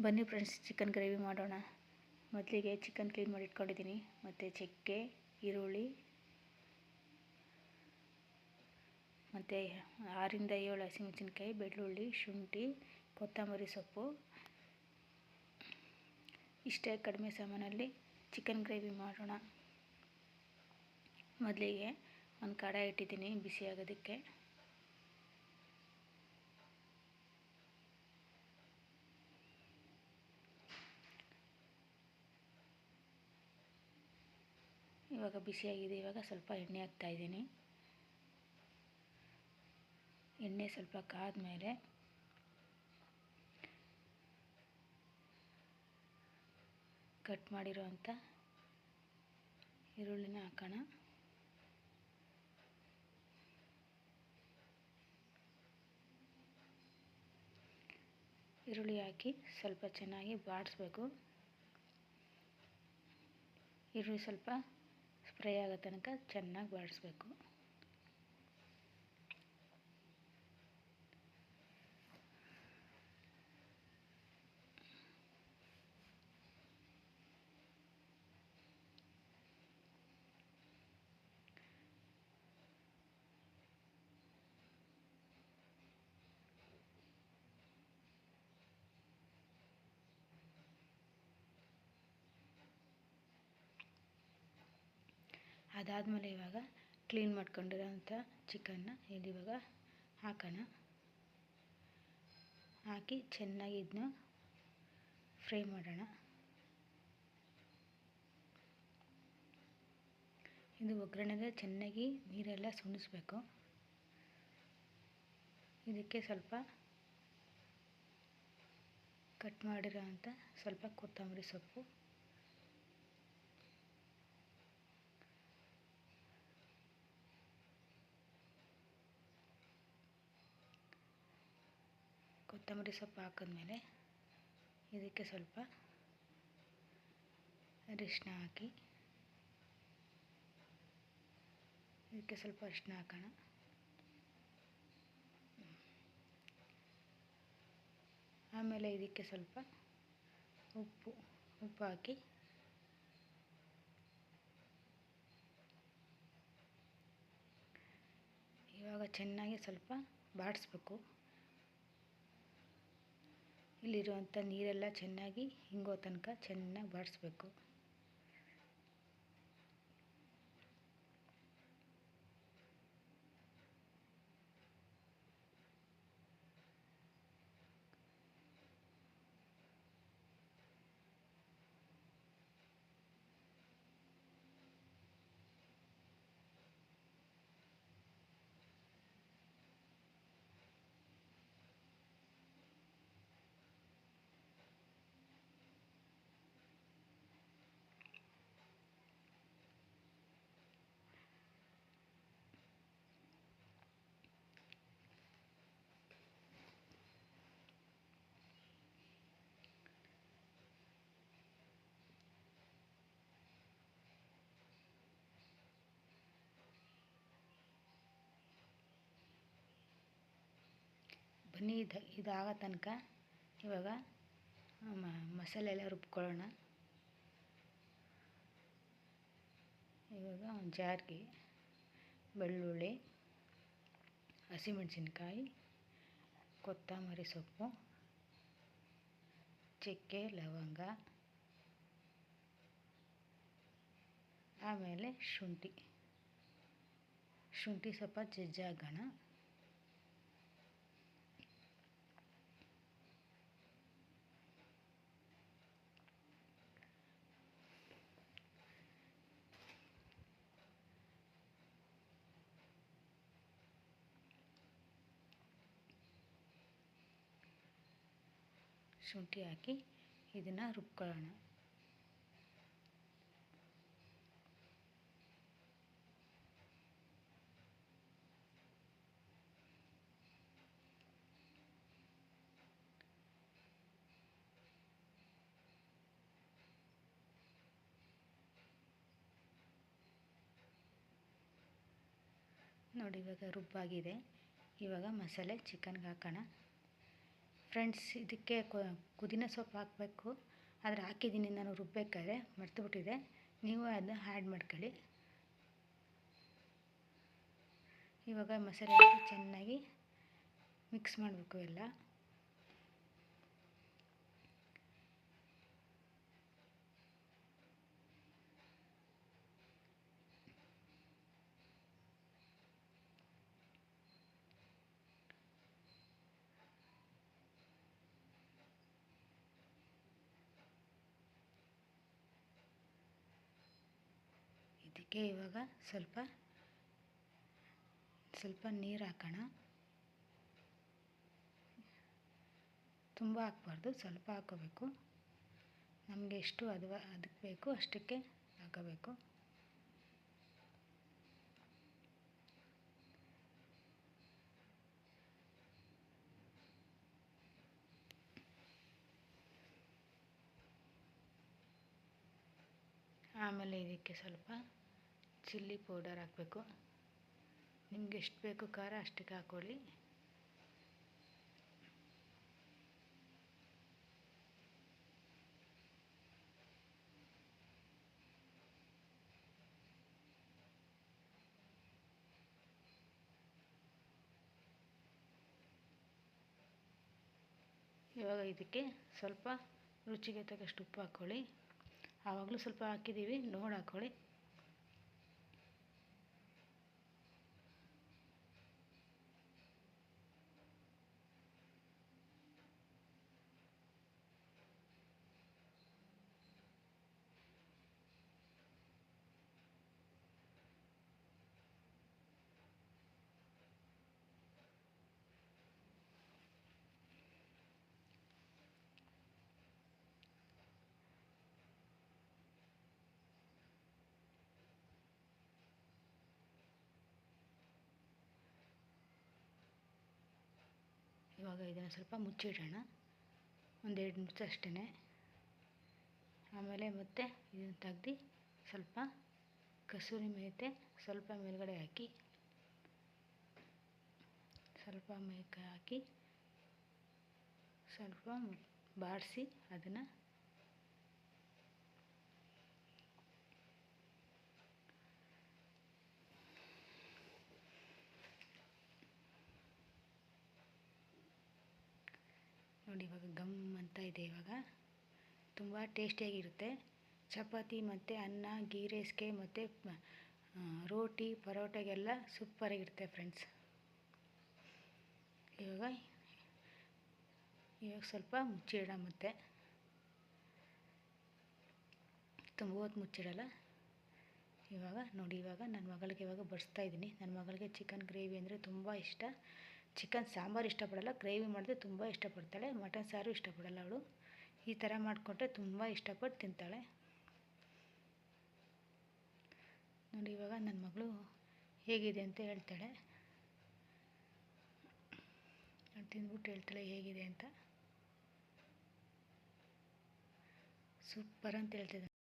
ಬನ್ನಿ friends, chicken gravy ಮಾಡೋಣ. ಮೊದಲಿಗೆ ಚಿಕನ್ ಕ್ಲೀನ್ ಮಾಡಿ ಇಟ್ಕೊಂಡಿದ್ದೀನಿ. ಮತ್ತು ಚಕ್ಕೆ, ಈರುಳ್ಳಿ ಮತ್ತು 6ರಿಂದ 7 ಹಸಿಮೆಣಸಿನ್ಕಾಯಿ, ಬೆಳ್ಳುಳ್ಳಿ, ಶುಂಠಿ, ಕೊತ್ತಂಬರಿ ಸೊಪ್ಪು, ಇಷ್ಟೇ ಕಡಿಮೆ ಸಾಮಾನಲ್ಲಿ ಚಿಕನ್ ಗ್ರೇವಿ ಮಾಡೋಣ. ಮೊದಲಿಗೆ ಒಂದು ಕಡಾಯಿ ಇಟ್ಟಿದ್ದೀನಿ ಬಿಸಿ ಆಗೋದಕ್ಕೆ. ಇವಾಗ ಬಿಸಿಯಾಗಿದೆ. ಇವಾಗ ಸ್ವಲ್ಪ ಎಣ್ಣೆ ಹಾಕ್ತಾಯಿದ್ದೀನಿ. ಎಣ್ಣೆ ಸ್ವಲ್ಪ ಕಾದ ಮೇಲೆ ಕಟ್ ಮಾಡಿರೋವಂಥ ಈರುಳ್ಳಿನ ಹಾಕೋಣ. ಈರುಳ್ಳಿ ಹಾಕಿ ಸ್ವಲ್ಪ ಚೆನ್ನಾಗಿ ಬಾಡಿಸ್ಬೇಕು. ಈರುಳ್ಳಿ ಸ್ವಲ್ಪ ಫ್ರೈ ಆಗೋ ತನಕ ಚೆನ್ನಾಗಿ ಬಾಡಿಸ್ಬೇಕು. ಅದಾದಮೇಲೆ ಇವಾಗ ಕ್ಲೀನ್ ಮಾಡ್ಕೊಂಡಿರೋಂಥ ಚಿಕನ್ನ ಇಲ್ಲಿ ಇವಾಗ ಹಾಕೋಣ. ಹಾಕಿ ಚೆನ್ನಾಗಿ ಇದನ್ನ ಫ್ರೈ ಮಾಡೋಣ. ಇದು ಒಗ್ಗರಣೆಗೆ ಚೆನ್ನಾಗಿ ನೀರೆಲ್ಲ ಸುಣಿಸ್ಬೇಕು. ಇದಕ್ಕೆ ಸ್ವಲ್ಪ ಕಟ್ ಮಾಡಿರೋಂಥ ಸ್ವಲ್ಪ ಕೊತ್ತಂಬರಿ ಸೊಪ್ಪು, ಕೊತ್ತಂಬರಿ ಸೊಪ್ಪು ಹಾಕಿದ್ಮೇಲೆ ಇದಕ್ಕೆ ಸ್ವಲ್ಪ ಅರಿಶಿನ ಹಾಕಿ, ಇದಕ್ಕೆ ಸ್ವಲ್ಪ ಅರಿಶಿನ ಹಾಕೋಣ. ಆಮೇಲೆ ಇದಕ್ಕೆ ಸ್ವಲ್ಪ ಉಪ್ಪು ಹಾಕಿ ಇವಾಗ ಚೆನ್ನಾಗಿ ಸ್ವಲ್ಪ ಬಾಡಿಸ್ಬೇಕು. ಇಲ್ಲಿರುವಂಥ ನೀರೆಲ್ಲ ಚೆನ್ನಾಗಿ ಹಿಂಗೋ ತನಕ ಚೆನ್ನಾಗಿ ಬಾಡಿಸ್ಬೇಕು. ಬನ್ನಿ ಇದಾಗೋ ತನಕ ಇವಾಗ ಮಸಾಲೆ ಎಲ್ಲ ರುಬ್ಕೊಳ್ಳೋಣ. ಇವಾಗ ಒಂದು ಜಾರ್ಗೆ ಬೆಳ್ಳುಳ್ಳಿ, ಹಸಿಮೆಣಸಿನ್ಕಾಯಿ, ಕೊತ್ತಂಬರಿ ಸೊಪ್ಪು, ಚಕ್ಕೆ, ಲವಂಗ, ಆಮೇಲೆ ಶುಂಠಿ ಸ್ವಲ್ಪ ಜಜ್ಜಾಗೋಣ. ಶುಂಠಿ ಹಾಕಿ ಇದನ್ನು ರುಬ್ಕೊಳ್ಳೋಣ. ನೋಡಿ ಇವಾಗ ರುಬ್ಬಾಗಿದೆ. ಇವಾಗ ಮಸಾಲೆ ಚಿಕನ್ಗೆ ಹಾಕೋಣ. ಫ್ರೆಂಡ್ಸ್, ಇದಕ್ಕೆ ಪುದೀನ ಸೊಪ್ಪು ಹಾಕಬೇಕು, ಆದರೆ ಹಾಕಿದ್ದೀನಿ ನಾನು ರುಬ್ಬೇಕಾದ್ರೆ, ಮರ್ತುಬಿಟ್ಟಿದೆ. ನೀವು ಅದನ್ನ ಆ್ಯಡ್ ಮಾಡ್ಕೊಳ್ಳಿ. ಇವಾಗ ಮಸಾಲೆ ಹಾಕಿ ಚೆನ್ನಾಗಿ ಮಿಕ್ಸ್ ಮಾಡಬೇಕು ಎಲ್ಲ. ಇದಕ್ಕೆ ಇವಾಗ ಸ್ವಲ್ಪ ನೀರು ಹಾಕೋಣ. ತುಂಬ ಹಾಕ್ಬಾರ್ದು, ಸ್ವಲ್ಪ ಹಾಕೋಬೇಕು. ನಮಗೆ ಎಷ್ಟು ಅದಕ್ಕೆ ಬೇಕು ಅಷ್ಟಕ್ಕೆ ಹಾಕೋಬೇಕು. ಆಮೇಲೆ ಇದಕ್ಕೆ ಸ್ವಲ್ಪ ಚಿಲ್ಲಿ ಪೌಡರ್ ಹಾಕಬೇಕು. ನಿಮ್ಗೆ ಎಷ್ಟು ಬೇಕು ಖಾರ ಅಷ್ಟಕ್ಕೆ ಹಾಕ್ಕೊಳ್ಳಿ. ಇವಾಗ ಇದಕ್ಕೆ ಸ್ವಲ್ಪ ರುಚಿಗೆ ತಕ್ಕಷ್ಟು ಉಪ್ಪು ಹಾಕ್ಕೊಳ್ಳಿ. ಆವಾಗಲೂ ಸ್ವಲ್ಪ ಹಾಕಿದ್ದೀವಿ, ನೋಡಿ ಹಾಕ್ಕೊಳ್ಳಿ. ಇವಾಗ ಇದನ್ನು ಸ್ವಲ್ಪ ಮುಚ್ಚಿಡೋಣ, ಒಂದು 2 ನಿಮಿಷ ಅಷ್ಟೇ. ಆಮೇಲೆ ಮತ್ತೆ ಇದನ್ನು ತೆಗ್ದು ಸ್ವಲ್ಪ ಕಸೂರಿ ಮೇಥಿ ಸ್ವಲ್ಪ ಮೇಲ್ಗಡೆ ಹಾಕಿ, ಸ್ವಲ್ಪ ಬಾಡಿಸಿ ಅದನ್ನು ನೋಡಿ. ಇವಾಗ ಗಮ್ ಅಂತ ಇದೆ. ಇವಾಗ ತುಂಬ ಟೇಸ್ಟಿಯಾಗಿರುತ್ತೆ. ಚಪಾತಿ ಮತ್ತು ಅನ್ನ, ಗೀ ರೈಸ್ಗೆ ಮತ್ತು ರೋಟಿ ಪರೋಟಾಗೆಲ್ಲ ಸೂಪರಾಗಿರುತ್ತೆ ಫ್ರೆಂಡ್ಸ್. ಇವಾಗ ಸ್ವಲ್ಪ ಮುಚ್ಚಿಡೋಣ. ಮತ್ತೆ ತುಂಬ ಹೊತ್ತು ಮುಚ್ಚಿಡಲ್ಲ. ಇವಾಗ ನೋಡಿ, ಇವಾಗ ನನ್ನ ಮಗಳಿಗೆ ಬಡಿಸ್ತಾ ಇದ್ದೀನಿ. ನನ್ನ ಮಗಳಿಗೆ ಚಿಕನ್ ಗ್ರೇವಿ ಅಂದರೆ ತುಂಬ ಇಷ್ಟ. ಚಿಕನ್ ಸಾಂಬಾರು ಇಷ್ಟಪಡಲ್ಲ, ಗ್ರೇವಿ ಮಾಡಿದ್ರೆ ತುಂಬ ಇಷ್ಟಪಡ್ತಾಳೆ. ಮಟನ್ ಸಾರು ಇಷ್ಟಪಡಲ್ಲ ಅವಳು. ಈ ಥರ ಮಾಡಿಕೊಟ್ರೆ ತುಂಬ ಇಷ್ಟಪಟ್ಟು ತಿಂತಾಳೆ. ನೋಡಿ, ಇವಾಗ ನನ್ನ ಮಗಳು ಹೇಗಿದೆ ಅಂತ ಹೇಳ್ತಾಳೆ. ತಿಂದ್ಬಿಟ್ಟು ಹೇಳ್ತಾಳೆ ಹೇಗಿದೆ ಅಂತ. ಸೂಪರ್ ಅಂತ ಹೇಳ್ತಿದ್ದಾಳೆ.